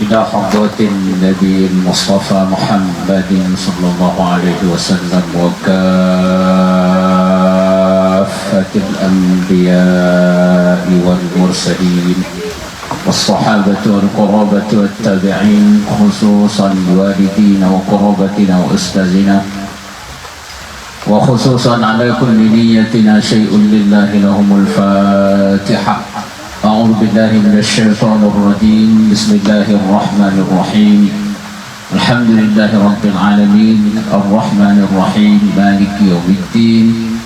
إلى حضرة النبي المصطفى محمد صلى الله عليه وسلم وكافة الأنبياء والمرسلين والصحابة والقرابة والتابعين، خصوصا والدينا وقرابتنا وأستاذنا، وخصوصا على كل نيتنا شيء لله. لهم الفاتحة. أعوذ بالله من الشيطان الرجيم. بسم الله الرحمن الرحيم. الحمد لله رب العالمين الرحمن الرحيم مالك يوم الدين.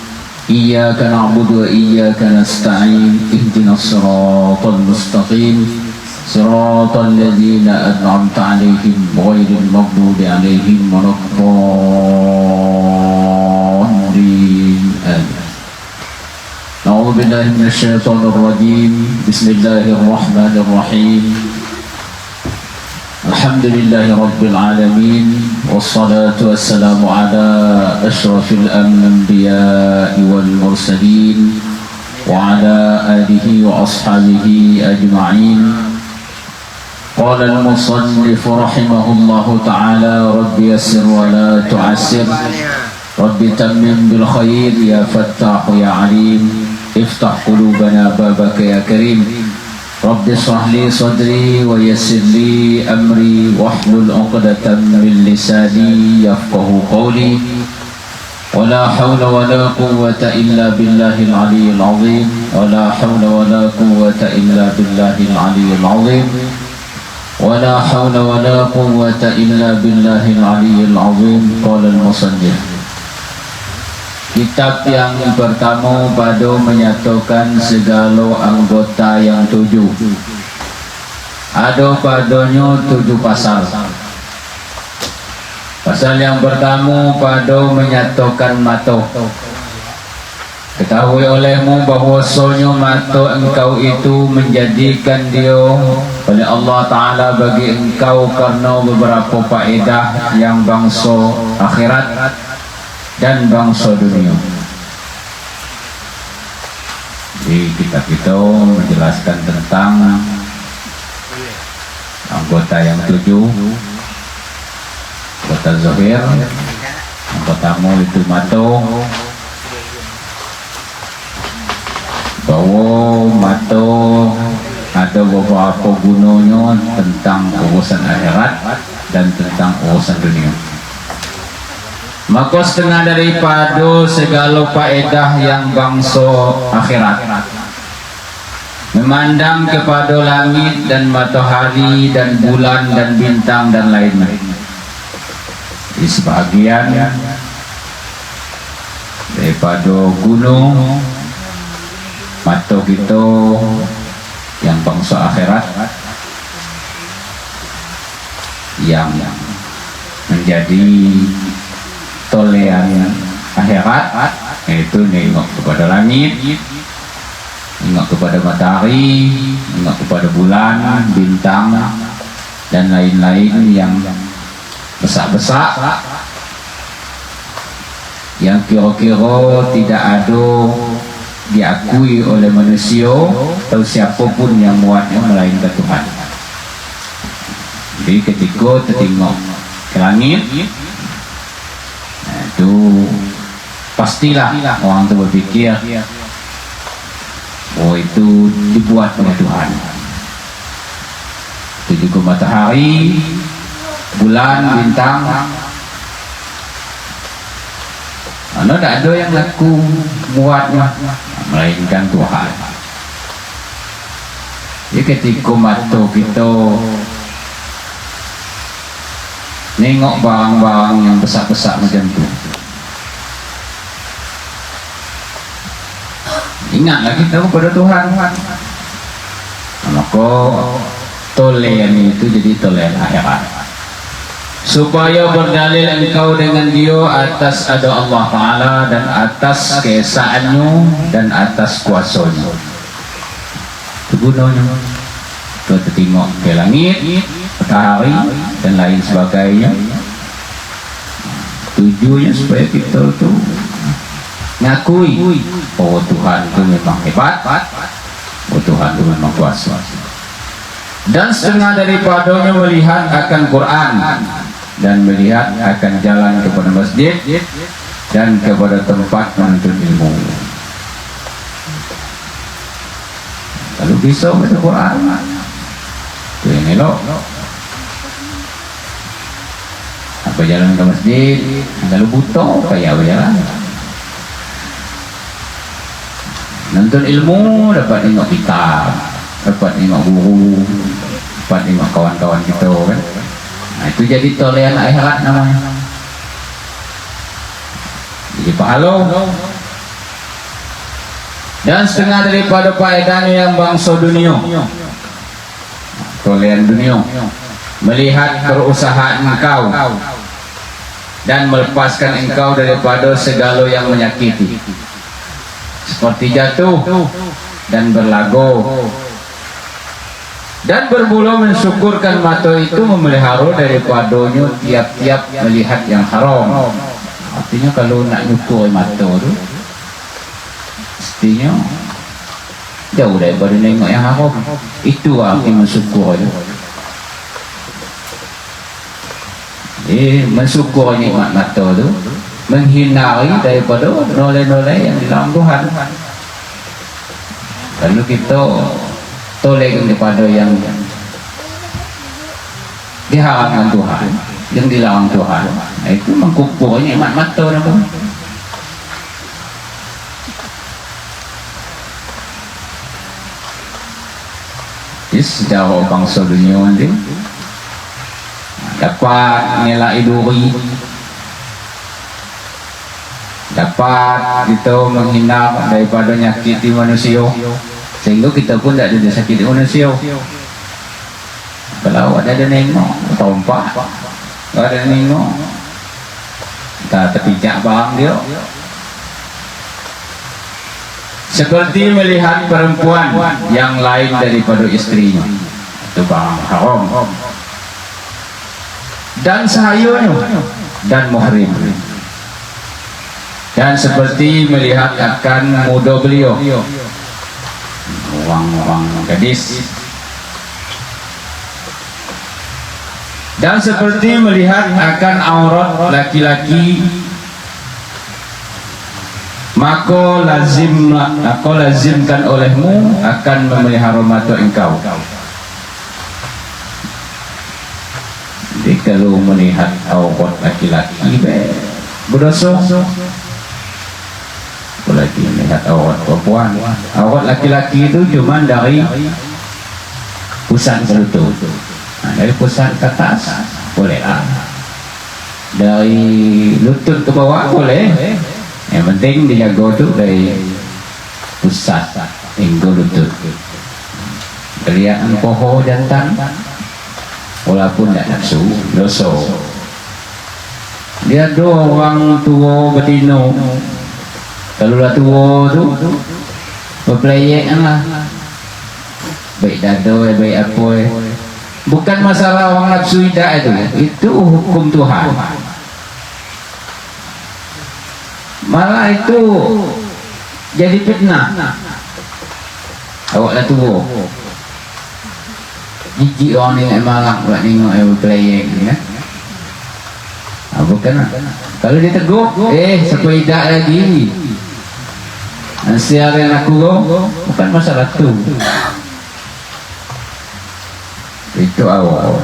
إياك نعبد وإياك نستعين. اهدنا الصراط المستقيم صراط الذين أنعمت عليهم غير المغضوب عليهم ولا الضالين. آمين. أعوذ بالله من الشيطان الرجيم. بسم الله الرحمن الرحيم. الحمد لله رب العالمين، والصلاة والسلام على أشرف الأنبياء والمرسلين وعلى آله وأصحابه أجمعين. قال المصنف رحمه الله تعالى: رب يسر ولا تعسر، رب تمم بالخير، يا فتاح يا عليم، افتح قلوبنا بابك يا كريم. رب اشرح لي صدري ويسر لي أمري واحلل عقدة من لساني يفقه قولي. ولا حول ولا قوة إلا بالله العلي العظيم. ولا حول ولا قوة إلا بالله العلي العظيم. ولا حول ولا قوة إلا بالله العلي العظيم. قال المصنف. Kitab yang pertama pada menyatukan segala anggota yang 7. Ada padanya 7 pasal. Pasal yang pertama pada menyatukan mata. Ketahui olehmu bahwasanya mata engkau itu menjadikan dia oleh Allah Ta'ala bagi engkau karena beberapa faedah yang bangsa akhirat dan bangsa dunia. Di kitab itu menjelaskan tentang anggota yang 7. Anggota zahir, yang pertama itu mata, bahwa mata ada beberapa gunanya tentang urusan akhirat dan tentang urusan dunia. Maka setengah daripada segala faedah yang bangsa akhirat memandang kepada langit dan matahari dan bulan dan bintang dan lainnya. Di sebahagian daripada gunung mata kita yang bangsa akhirat yang menjadi toleran akhirat, yaitu nengok kepada langit, nengok kepada matahari, nengok kepada bulan, bintang dan lain-lain yang besar-besar, yang kira-kira tidak ada diakui oleh manusia atau siapapun yang muatnya melainkan Tuhan. Jadi ketika tertengok ke langit, itu pastilah orang itu berpikir oh itu dibuat oleh Tuhan. Itu juga matahari, bulan, bintang, tidak ada yang laku muatnya melainkan Tuhan. Jadi ketika mata kita nengok barang-barang yang besar-besar macam tu, ingatlah kita kepada Tuhan. Maka toleran itu jadi toleran akhirat, supaya berdalil engkau dengan dia atas ada Allah Ta'ala dan atas keesaannya dan atas kuasanya. Itu gunanya. Kita tengok ke langit, matahari dan lain sebagainya. Tujuannya supaya kita tu ngakui Oh Tuhan itu memang hebat, oh Tuhan itu memang kuasa. Dan setengah daripadanya melihat akan Quran dan melihat akan jalan kepada masjid dan kepada tempat menuntut ilmu. Kalau bisa baca Quran itu yang elok. Apa jalan ke masjid, kalau butuh kayak berjalan. Nonton ilmu dapat tengok kitab, dapat tengok guru, dapat tengok kawan-kawan kita kan. Nah, itu jadi toleran akhirat namanya. Jadi pahala. Dan setengah daripada faedahnya yang bangsa dunia, toleran dunia, melihat perusahaan engkau dan melepaskan engkau daripada segala yang menyakiti, seperti jatuh dan berlagu, dan berbulu mensyukurkan mata itu memelihara daripadanya tiap-tiap melihat yang haram. Artinya kalau nak nyukur mata tu, mestinya jauh daripada nengok yang haram. Itu arti mensyukur itu. Mensyukur nikmat mata tu, menghindari daripada noleh-noleh yang dilarang Tuhan. Kalau kita toleh kepada yang diharamkan Tuhan, yang dilarang Tuhan, itu mengkufur nikmat mata namanya. Jadi sejarah bangsa dunia ini dapat ngelak iduri, dapat kita menghindar daripada nyakiti manusia, sehingga kita pun tak ada sakit manusia. Kalau ada nengok tompak, kalau ada nengok kita terpijak barang dia, seperti melihat perempuan yang lain daripada istrinya, itu barang haram dan sahayanya dan muhrim. Dan seperti melihat akan muda beliau, orang gadis, dan seperti melihat akan aurat laki-laki, maka lazimkan olehmu akan memelihara mata engkau. Jadi kalau melihat aurat laki-laki berdosa, apalagi melihat aurat perempuan. Aurat laki-laki itu cuma dari pusat ke lutut. Dari pusat ke atas boleh lah, dari lutut ke bawah boleh. Yang penting dijaga tu dari pusat hingga lutut. Kelihatan poho jantan walaupun tak nafsu, dosa. Dia dua orang tua betina, kalau lah tua tu berplayek lah, baik dada baik apa, bukan masalah orang nafsu tidak itu hukum Tuhan. Malah itu jadi fitnah. Awak lah tua, jijik orang ni malang pula tengok berplayek ni kan. Bukan lah. Kalau dia tegur, sepedak lagi, siaran aku bukan masalah tu. Itu awal.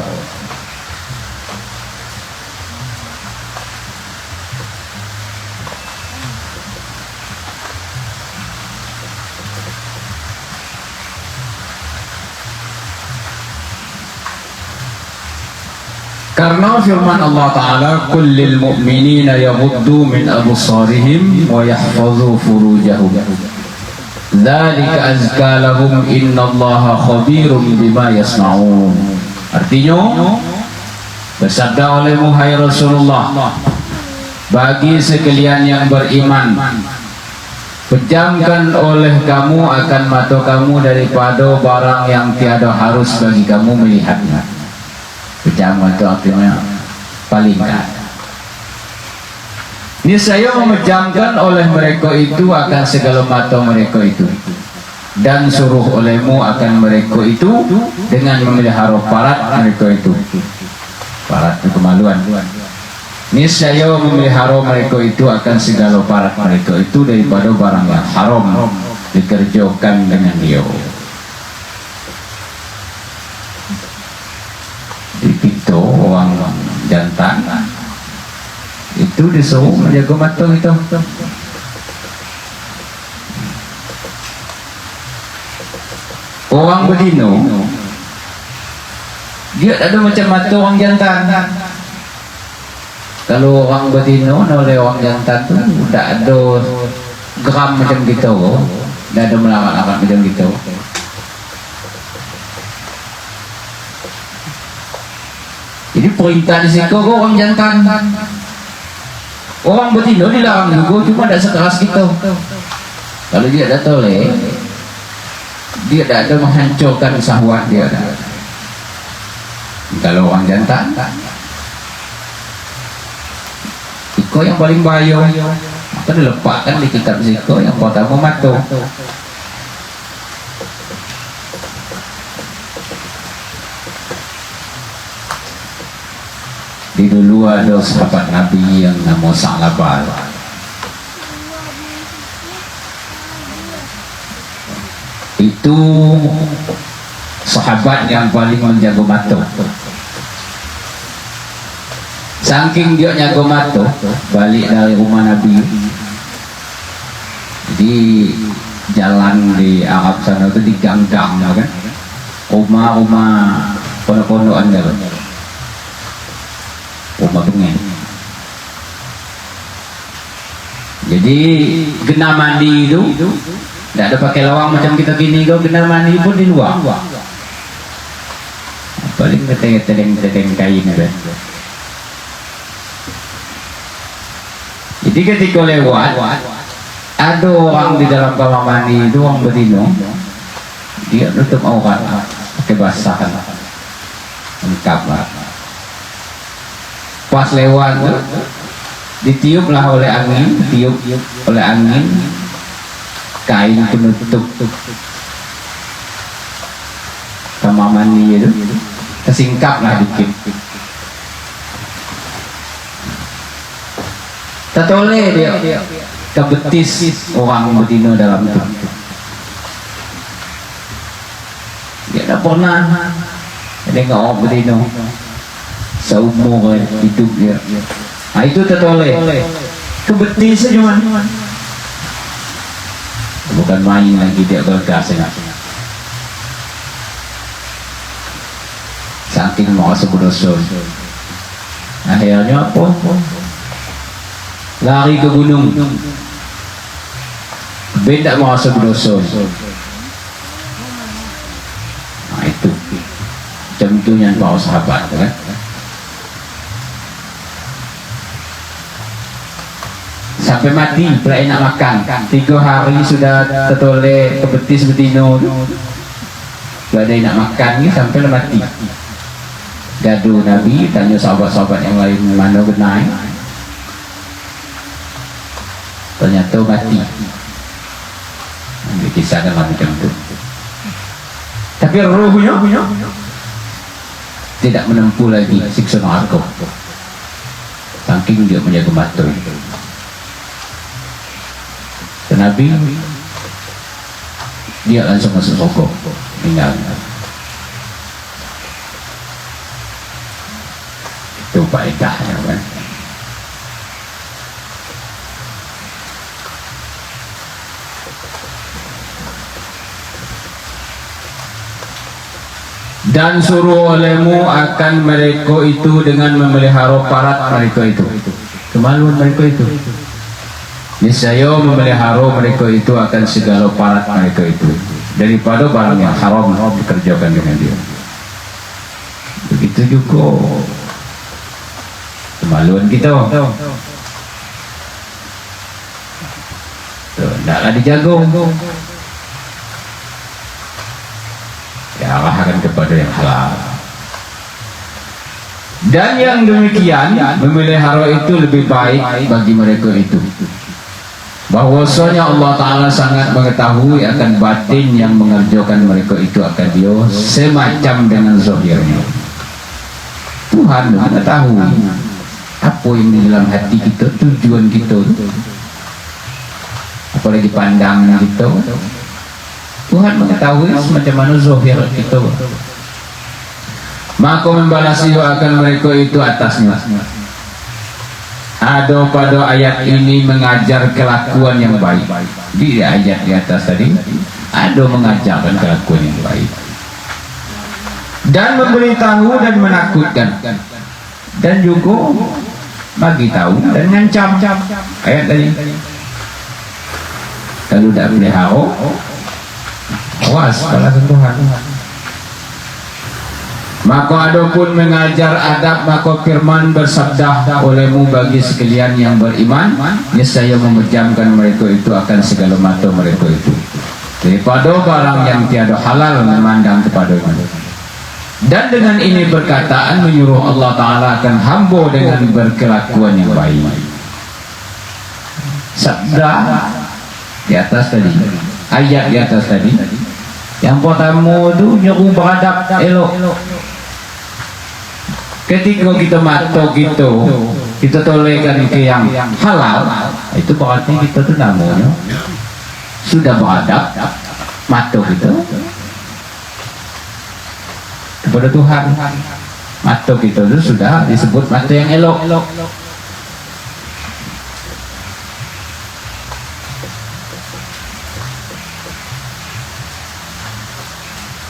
Karena firman Allah Ta'ala, kullil mu'minina yaghuddu min absarihim wa yahfazu furujahum dzalika azka lahum innallaha khabirum bima yasna'un. Artinya, bersabda olehmu hai Rasulullah, bagi sekalian yang beriman, pejamkan oleh kamu akan mata kamu daripada barang yang tiada harus bagi kamu melihatnya. Pejam itu artinya palingkan. Niscaya memejamkan oleh mereka itu akan segala mata mereka itu, dan suruh olehmu akan mereka itu dengan memelihara parat mereka itu. Parat itu kemaluan. Niscaya memelihara mereka itu akan segala parat mereka itu daripada barang yang haram dikerjakan dengan dia. Itu orang jantan itu disuruh menjaga mata itu. Orang bedino dia ada macam mata orang jantan. Kalau orang bedino oleh orang jantan tu tak ada geram macam kita, tak ada melarat-larat macam kita. Jadi perintah di sini orang jantan. Orang betina dilarang juga, cuma tak sekeras kita. Kalau dia dah toleh, dia tak ada menghancurkan syahwat dia. Kalau orang jantan, Iko yang paling bahaya. Maka dilepaskan di kitab Ziko yang pertama mata. Di dulu ada sahabat Nabi yang nama Sa'labah. Itu sahabat yang paling menjaga mata. Saking dia jaga mata, balik dari rumah Nabi, di jalan di Arab sana itu di gang-gang kan, rumah-rumah pondok-pondokan dia, rumah pengen. Jadi kena mandi itu tidak ada pakai lawang macam kita gini, kau kena mandi pun di luar. Paling keteng kain ada. Jadi ketika lewat ada orang di dalam kamar mandi itu, orang bedino, dia nutup aurat pakai basahan lengkap. Pas lewat ditiuplah oleh angin, kain penutup kamar mandi itu kesingkaplah dikit. Tertoleh dia ke betis orang bedino dalam itu. Dia tak pernah tengok orang bedino seumur hidup dia. Nah, itu tertoleh ke betis saja man. Bukan main lagi dia bergas ya. Saking mau sebudoso. Akhirnya apa? Lari ke gunung. Beda mau sebudoso. Nah itu macam itu yang bawa sahabat kan. Sampai mati pula enak makan. 3 hari sudah tertoleh ke betis betino. Pula ada enak makan ni sampai mati. Gaduh Nabi tanya sahabat-sahabat yang lain mana benar. Ternyata mati. Kisah dalam macam itu. Tapi rohnya tidak menempuh lagi siksa neraka. Saking dia menjaga mata. Nabi dia langsung masuk surga, meninggal. Itu faedahnya kan. Dan suruh olehmu akan mereka itu dengan memelihara parat mereka itu. Kemaluan mereka itu. Niscaya memelihara mereka itu akan segala parat mereka itu daripada barang yang haram dikerjakan dengan dia. Begitu juga kemaluan kita. Tidaklah dijaga. Diarahkan kepada yang halal. Dan yang demikian memelihara itu lebih baik bagi mereka itu. Bahwasanya Allah Ta'ala sangat mengetahui akan batin yang mengerjakan mereka itu akan dia semacam dengan zahirnya. Tuhan mengetahui apa yang di dalam hati kita, tujuan kita, apalagi pandangan kita. Tuhan mengetahui semacam mana zahir kita. Maka membalas itu akan mereka itu atasnya. Ada pada ayat ini mengajar kelakuan yang baik. Di ayat di atas tadi ada mengajarkan kelakuan yang baik dan memberitahu dan menakutkan dan juga bagi tahu dan ngancam. Ayat tadi kalau tidak pelihara, awas pada Tuhan. Maka adapun mengajar adab, maka firman bersabda olehmu bagi sekalian yang beriman, niscaya memejamkan mereka itu akan segala mata mereka itu daripada barang yang tiada halal memandang kepadanya. Dan dengan ini perkataan menyuruh Allah Ta'ala akan hamba dengan berkelakuan yang baik. Sabda di atas tadi, ayat di atas tadi, yang pertama itu nyuruh beradab elok. Ketika kita mata kita tolekan ke yang halal, itu berarti kita tu namanya sudah beradab mata kita kepada Tuhan. Mata kita itu sudah disebut mata yang elok.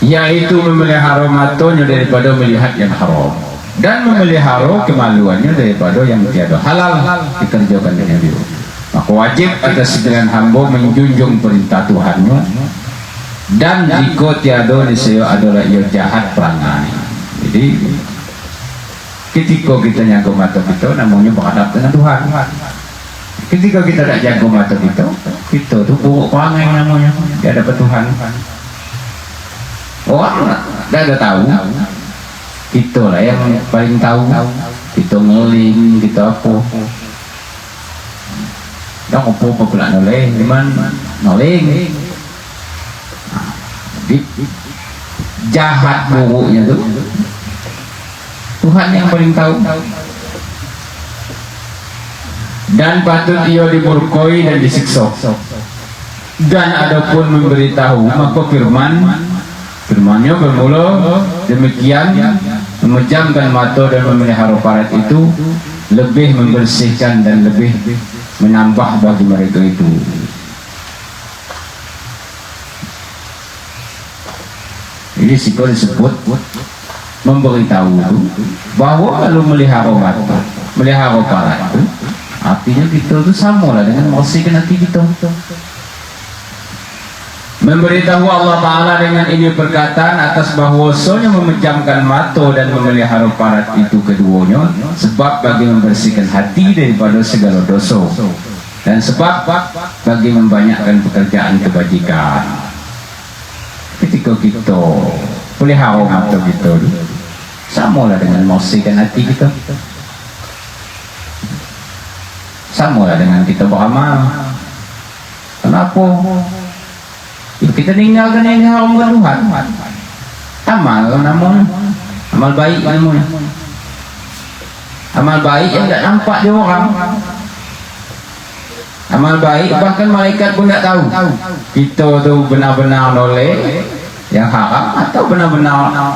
Yaitu memelihara matanya daripada melihat yang haram dan memelihara kemaluannya daripada yang tiada halal dikerjakan dengan dia. Maka wajib atas sekalian hamba menjunjung perintah Tuhannya, dan jika tiada niscaya adalah ia jahat perangai. Jadi ketika kita jaga mata kita, namanya beradab dengan Tuhan. Ketika kita tak jaga mata kita tu buruk perangai namanya, dia dapat Tuhan. Orang dah ada tahu, kita lah yang paling tahu. Kita ngeling, kita apa? Dah apa pula noleng, gimana noleng? Jahat buruknya tu Tuhan yang paling tahu. Dan patut ia dimurkai dan disiksa. Dan adapun memberitahu, maka firmannya bermula demikian, memejamkan mata dan memelihara parat itu lebih membersihkan dan lebih menambah bagi mereka itu. Ini sikap disebut memberitahu bahwa kalau melihara mata, melihara parat itu artinya kita itu sama lah dengan membersihkan hati kita. Memberitahu Allah Ta'ala dengan ini perkataan atas bahwasanya memejamkan mata dan memelihara parat itu keduanya sebab bagi membersihkan hati daripada segala dosa, dan sebab bagi membanyakkan pekerjaan kebajikan. Ketika kita pelihara mata kita, samalah dengan membersihkan hati kita, samalah dengan kita beramal. Kenapa? Kita tinggalkan yang diharamkan Tuhan. Amal namanya, amal baik namanya, amal baik yang tak nampak di orang. Amal baik bahkan malaikat pun tak tahu kita tu benar-benar noleh yang haram atau benar-benar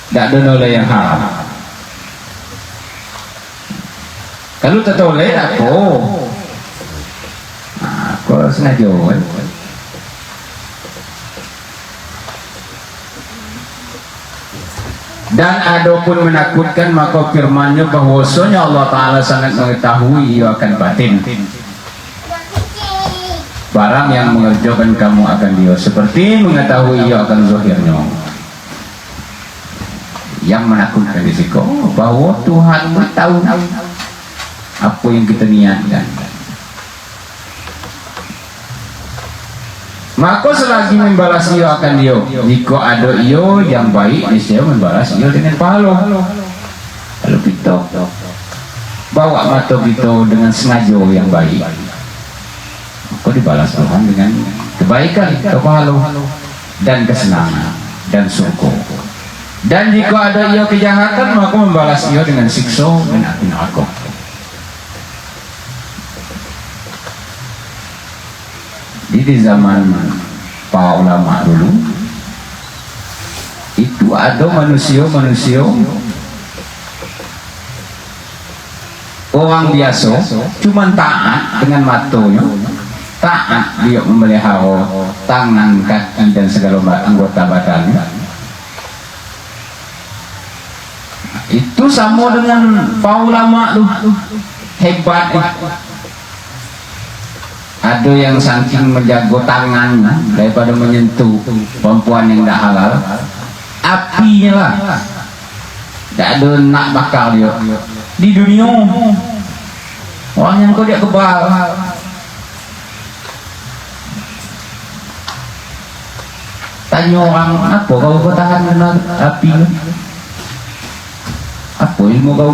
tak ada noleh yang haram. Kalau tak toleh apa? Kau sengaja kan? Dan adapun menakutkan, maka firmannya bahwasanya Allah Ta'ala sangat mengetahui ia akan batin barang yang mengerjakan kamu akan dia, seperti mengetahui ia akan zahirnya. Yang menakutkan di situ bahwa Tuhan tahu apa yang kita niatkan. Maka selagi membalas ia akan dia, jika ada ia yang baik, niscaya membalas ia dengan pahala. bawa mata kita dengan sengaja yang baik, maka dibalas Tuhan dengan kebaikan, kepahala dan kesenangan dan syukur. Dan jika ada ia kejahatan, maka membalas ia dengan siksa dan api neraka. Di zaman para ulama dulu itu ada manusia orang biasa, cuman taat dengan matanya, taat dia memelihara tangan, kaki dan segala anggota badannya. Itu sama dengan para ulama tuh, hebat. Ada yang saking menjaga tangan daripada menyentuh perempuan yang tidak halal, apinya lah, tidak ada nak bakar dia. Di dunia orang yang kau dia kebal, tanya orang, apa kau tahan dengan api? Apa ilmu kau?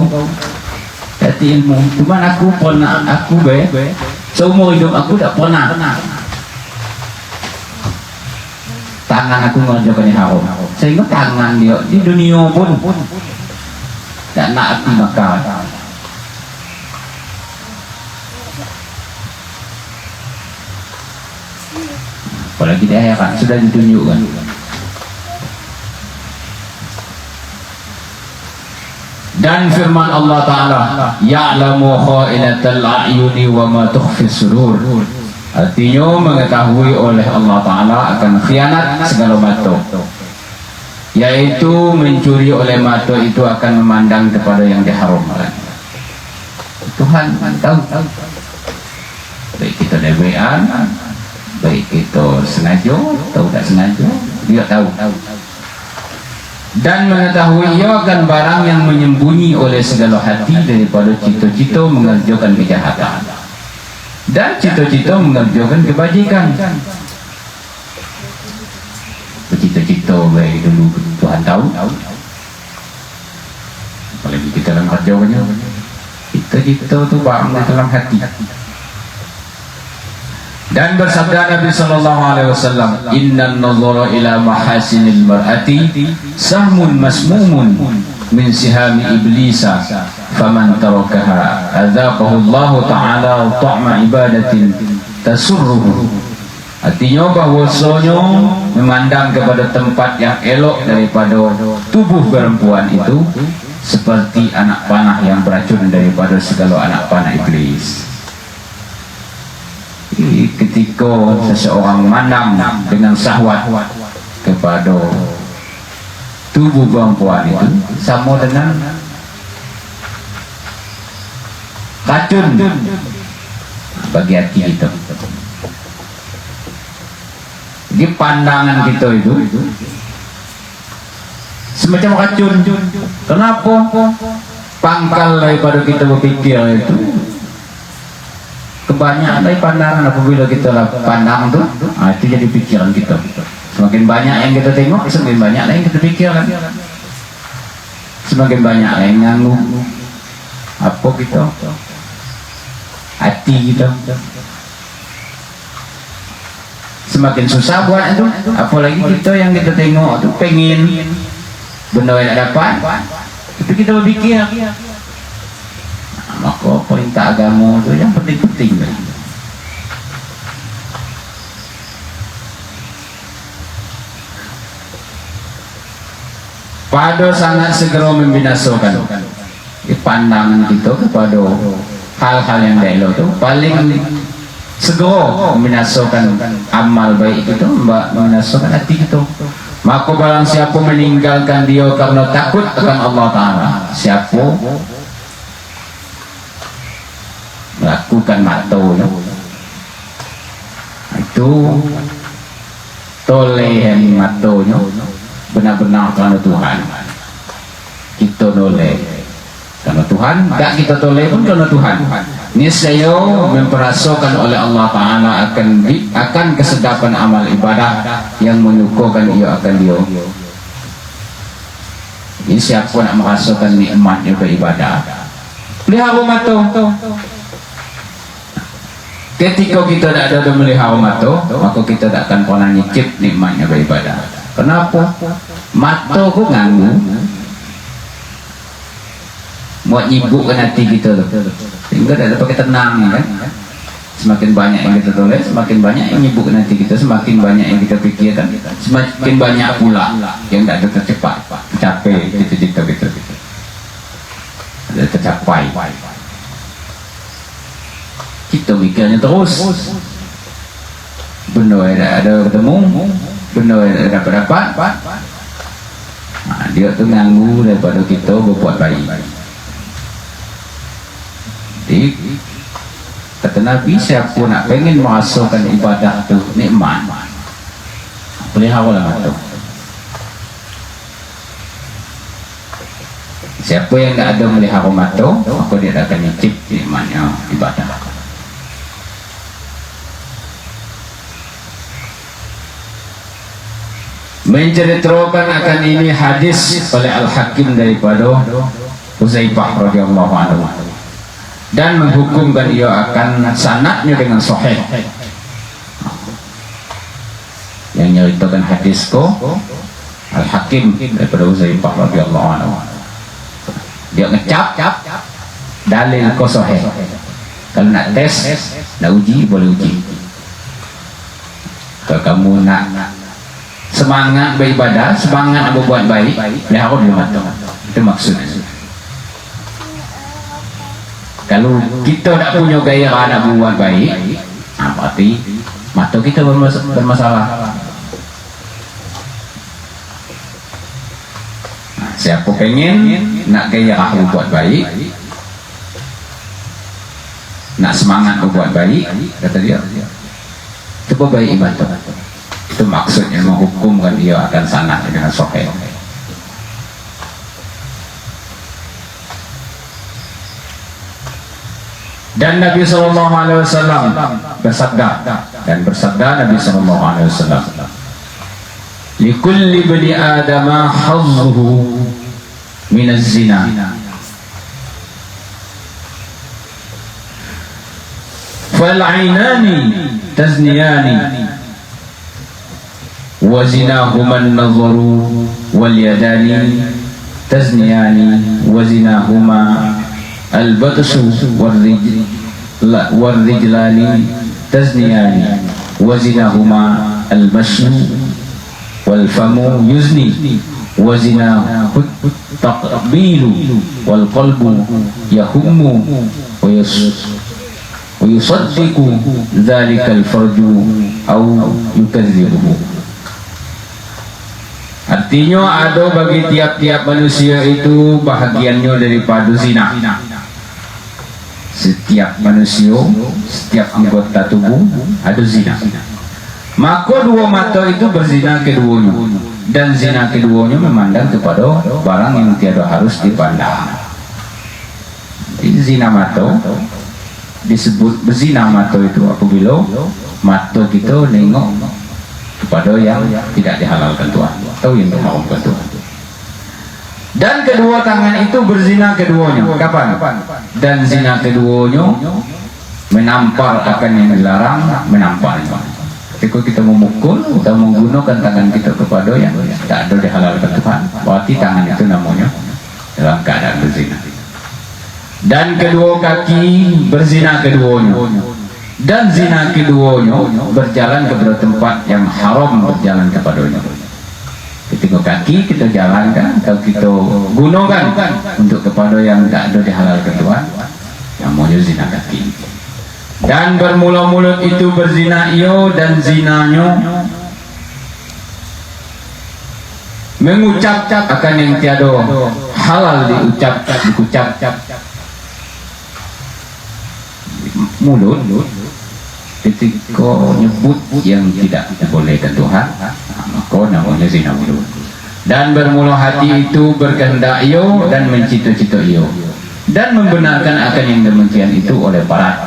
Kata ilmu, cuman aku pernah, aku seumur hidup aku tak pernah tangan aku mengerjakan yang haram, sehingga tangan dia di dunia pun tak nak api bakar. Apalagi di akhirat sudah ditunjukkan. Dan firman Allah Ta'ala, ya'lamu kha'inatal a'yuni wa ma tukhfi sudur. Artinya mengetahui oleh Allah Ta'ala akan khianat segala mata, yaitu mencuri oleh mata itu akan memandang kepada yang diharamkan. Tuhan tahu, baik kita lebean, baik kita sengaja atau tak sengaja, dia tahu. Dan mengetahui ia akan barang yang menyembunyi oleh segala hati daripada cita-cita mengerjakan kejahatan dan cita-cita mengerjakan kebajikan. Cita-cita baik dulu Tuhan tahu, apalagi kita dalam kerjanya, cita-cita itu barang di dalam hati. Dan bersabda Nabi SAW, inna nazara ila mahasinil mar'ati sahmun masmumun min sihami iblisa faman tarakaha adzaqahu Allah Ta'ala ta'ma ibadatin tasurruhu. Artinya bahwasanya memandang kepada tempat yang elok daripada tubuh perempuan itu seperti anak panah yang beracun daripada segala anak panah iblis. Ketika seseorang memandang dengan syahwat kepada tubuh perempuan itu sama dengan racun bagi hati kita. Jadi pandangan kita itu semacam racun. Kenapa? Pangkal daripada kita berpikir itu kebanyakan dari pandangan. Apabila kita pandang tu, itu jadi pikiran kita. Semakin banyak yang kita tengok, semakin banyak yang kita pikirkan. Semakin banyak yang nganggu apa kita, hati kita. Semakin susah buat itu. Apalagi kita yang kita tengok tu pengen benda yang tak dapat, tapi kita berpikir. Maka perintah agama itu yang penting-penting. Pada sangat segera membinasakan pandangan kita kepada hal-hal yang tak elok itu paling segera membinasakan amal baik itu, membinasakan hati kita. Maka barang siapa meninggalkan dia karena takut akan Allah Ta'ala, siapa melakukan makto itu tolehan maktonya benar-benar kerana Tuhan. Kita toleh karena Tuhan, tak kita toleh pun kerana Tuhan. Niscaya memperasakan oleh Allah Ta'ala akan kesedapan amal ibadah yang menyukurkan ia akan dia. Ini siapa nak merasakan nikmatnya beribadah, Melihara mata. Ketika kita tidak ada melihara mata, maka kita tak akan pernah nyicip nikmatnya beribadah. Kenapa? Mata ku ganggu, buat nyibukkan hati kita tu, sehingga tak dapat kita tenang kan. Semakin banyak yang kita tulis, semakin banyak yang nyibukkan hati kita, semakin banyak yang kita fikirkan, semakin banyak pula yang tak ada tercepat, tercapai cita-cita kita. Ada tercapai. Kita mikirnya terus, benda yang ada ketemu, benda yang dapat. Dia tu ganggu daripada kita berbuat baik. Jadi kata Nabi, siapa nak pengen merasakan ibadah tu nikmat, pelihara mata. Siapa yang tak ada melihara mata, maka dia akan nyicip nikmatnya ibadah. Menceritakan akan ini hadis oleh Al-Hakim daripada Huzaifah radhiyallahu anhu, dan menghukumkan ia akan sanadnya dengan sahih. Yang nyeritakan hadis ko Al-Hakim daripada Huzaifah radhiyallahu anhu. Dia ngecap dalil ko sahih. Kalau nak tes, nak uji, boleh uji. Kalau kamu nak semangat beribadah, semangat berbuat baik, pelihara dulu mata. Itu maksudnya. Kalau kita tak punya gairah nak berbuat baik, berarti mata kita bermasalah. Siapa pengen nak gairah berbuat baik, nak semangat berbuat baik, kata dia, cuba baik ibadah. Itu maksudnya, menghukumkan dia akan sanad dengan sahih. Dan Nabi SAW bersabda, Nabi SAW, likulli bani adama hazzuhu minaz zina, fal aynani tazniyani wa zinahuma an-nazaru wal yadani tazniyani wa zinahuma al-batshu war-rijlani tazniyani wa zinahuma al-mashyu wal-famu yuzni wa zinahu taqbilu wal-qalbu yahummu wa yusaddiqu dhalika al-farju aw yukadzibuhu. Artinya ada bagi tiap-tiap manusia itu bahagiannya daripada zina. Setiap manusia, setiap anggota tubuh ada zina. Maka dua mata itu berzina keduanya, dan zina keduanya memandang kepada barang yang tiada harus dipandang. Jadi zina mata disebut berzina mata itu apabila mata kita nengok kepada yang tidak dihalalkan Tuhan atau yang diharamkan Tuhan. Dan kedua tangan itu berzina keduanya. Kapan? Dan zina keduanya menampar akan yang dilarang, menamparnya. Ketika kita memukul atau menggunakan tangan kita kepada yang tak ada dihalalkan Tuhan, berarti tangan itu namanya dalam keadaan berzina. Dan kedua kaki berzina keduanya, dan zina keduanya berjalan kepada tempat yang haram berjalan kepadanya. Ketika kaki kita jalankan atau kita gunakan untuk kepada yang tak ada dihalalkan Tuhan, namanya zina kaki. Dan bermula mulut itu berzina ia, dan zinanya mengucap akan yang tiada halal diucap mulut. Ketika nyebut yang tidak dibolehkan Tuhan, maka namanya zina mulut. Dan bermula hati itu berkehendak ia dan mencita-cita ia, dan membenarkan akan yang demikian itu oleh barat,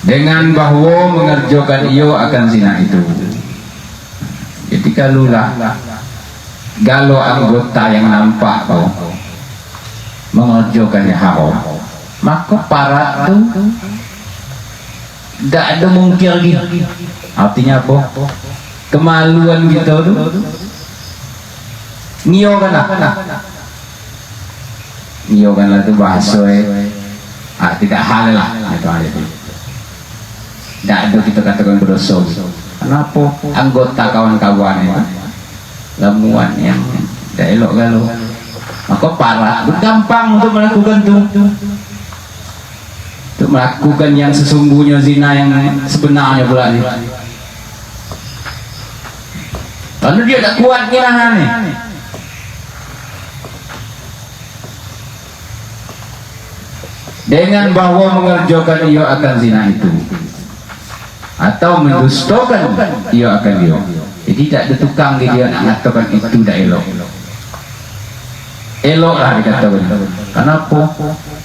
dengan bahawa mengerjakan ia akan zina itu. Jadi kalulah Kalau anggota yang nampak mengerjakan yang haram, maka para tu tidak ada mungkir lagi. Artinya apa? Kemaluan kita tu ngiyokanlah tu bahasa tidak halal lah itu. Tidak ada kita katakan berdosa. Kenapa? Anggota kawan-kawan itu lamuan yang tidak elok galau, maka parah gampang untuk melakukan untuk melakukan yang sesungguhnya, zina yang sebenarnya pula ni. Lalu dia tak kuat kirahan ni. Dengan bahwa mengerjakan ia akan zina itu atau mendustakan ia akan dia. Jadi tak ada tukang dia nak mengatakan itu tak elok. Elok lah dikatakan. Kenapa?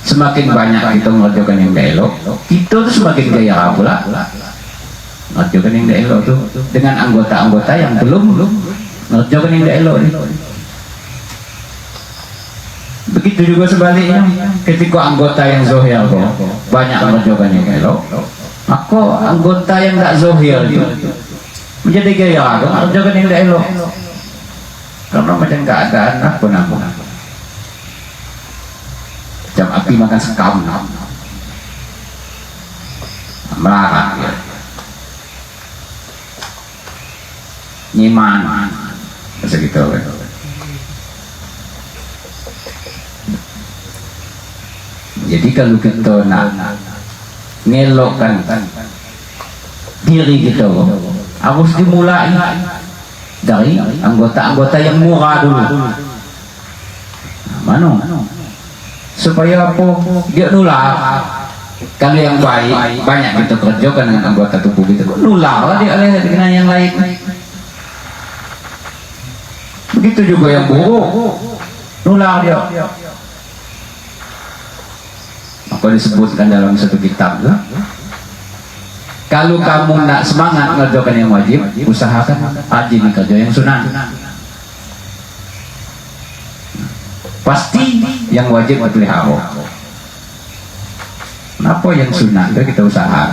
Semakin banyak kita mengerjakan yang tak elok, kita tu semakin gaya pula mengerjakan yang tak elok tu dengan anggota-anggota yang belum mengerjakan yang tak elok ni. Begitu juga sebaliknya, ketika anggota yang zohir banyak mengerjakan yang elok, maka anggota yang tak zohir menjadi gaya mengerjakan yang tak elok. Karena macam keadaan apa nama? Jam api makan sekam, melarat ya. Nyiman macam gitu kan. Jadi kalau kita nak ngelokkan diri kita, harus dimulai dari anggota-anggota yang murah dulu. Mana? Supaya apa? Dia nular. Kalau yang baik banyak kita kerjakan dengan anggota tubuh kita, nular lah dia dengan yang lain. Begitu juga yang buruk, nular dia. Maka disebutkan dalam satu kitab lah, kalau kamu nak semangat mengerjakan yang wajib, usahakan rajin kerja yang sunnah. Pasti yang wajib dipelihara. Kenapa yang sunnah itu kita usahakan?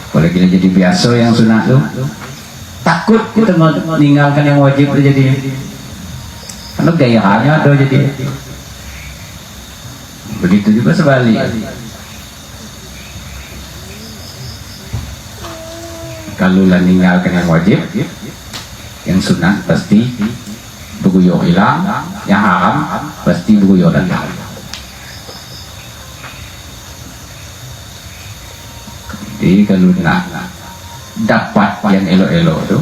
Kalau kita jadi biasa yang sunnah itu, takut kita meninggalkan yang wajib itu jadi, karena gayanya ada jadi. Begitu juga sebalik. Kalau lah meninggalkan yang wajib, yang sunnah pasti berguyur hilang, yang haram pasti berguyur datang. Jadi kalau nak dapat yang elok-elok tu,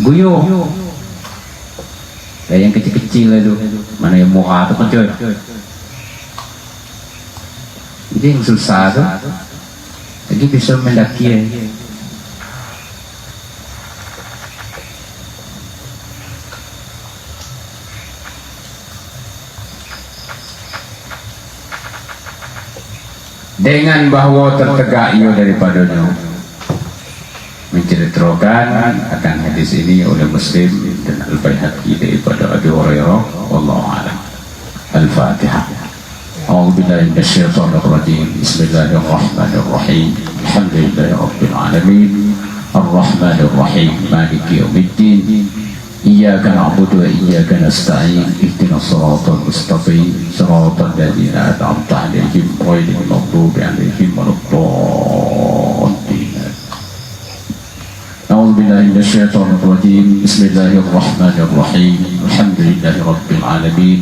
guyur. Dan yang kecil-kecil itu, mana yang murah tu kecil. Jadi yang susah tu, lagi bisa mendaki. Dengan bahwa tertegak ia daripadanya, menceritakan akan hadis ini oleh Muslim dan Al-Baihaqi daripada Abu Hurairah. Wallahu a'lam. Al-Fatihah. A'udzu billahi minasyaitonir rajim. Bismillahirrahmanirrahim. Alhamdulillahi rabbil alamin. Ar-Rahmanir Rahim. Maliki yaumiddin. Iyyaka na'budu wa iyyaka nasta'in. Ihdinas siratal mustaqim. Siratal ladzina an'amta 'alaihim ghairil maghdubi 'alaihim waladdallin. أعوذ بالله من الشيطان الرجيم. بسم الله الرحمن الرحيم. الحمد لله رب العالمين.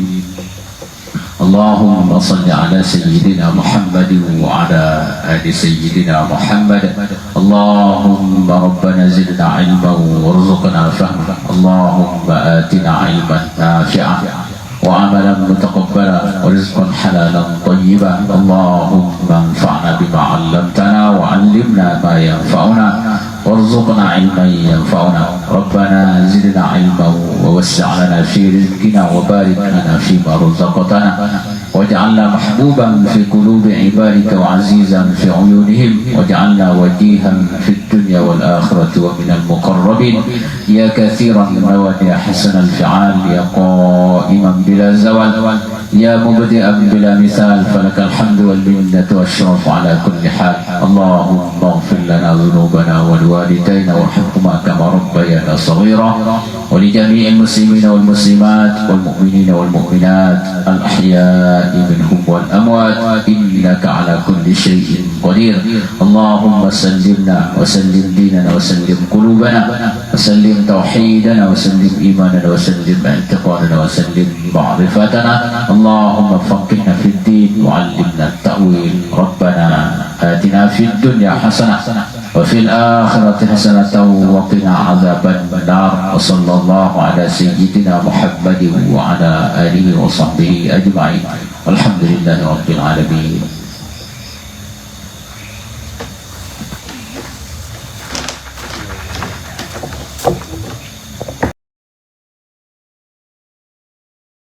اللهم صل على سيدنا محمد وعلى آل سيدنا محمد. اللهم ربنا زدنا علما وارزقنا فهما. اللهم آتنا علما نافعا وعملا متقبلا ورزقا حلالا طيبا. اللهم انفعنا بما علمتنا وعلمنا ما ينفعنا وارزقنا علما ينفعنا. ربنا زدنا علما ووسع لنا في رزقنا وبارك لنا فيما رزقتنا واجعلنا محبوبا في قلوب عبادك وعزيزا في عيونهم، واجعلنا وجيها في الدنيا والآخرة ومن المقربين يا كثير النواد يا حسن الفعال يا قائما بلا زوال يا مبدئا بلا مثال، فلك الحمد والمنة والشرف على كل حال. اللهم اغفر لنا ذنوبنا ولوالدينا وارحمهما كما ربيانا صغيرا، ولجميع المسلمين والمسلمات والمؤمنين والمؤمنات الأحياء منهم والأموات، إنك على كل شيء قدير. اللهم سلمنا وسلم ديننا وسلم قلوبنا وسلم توحيدنا وسلم إيماننا وسلم اعتقادنا وسلم معرفتنا. اللهم فقهنا في الدين وعلمنا التأويل. ربنا آتنا في الدنيا حسنة وفي الآخرة حسنة وقنا عذاب النار. وصلى الله على سيدنا محمد وعلى آله وصحبه أجمعين، والحمد لله رب العالمين.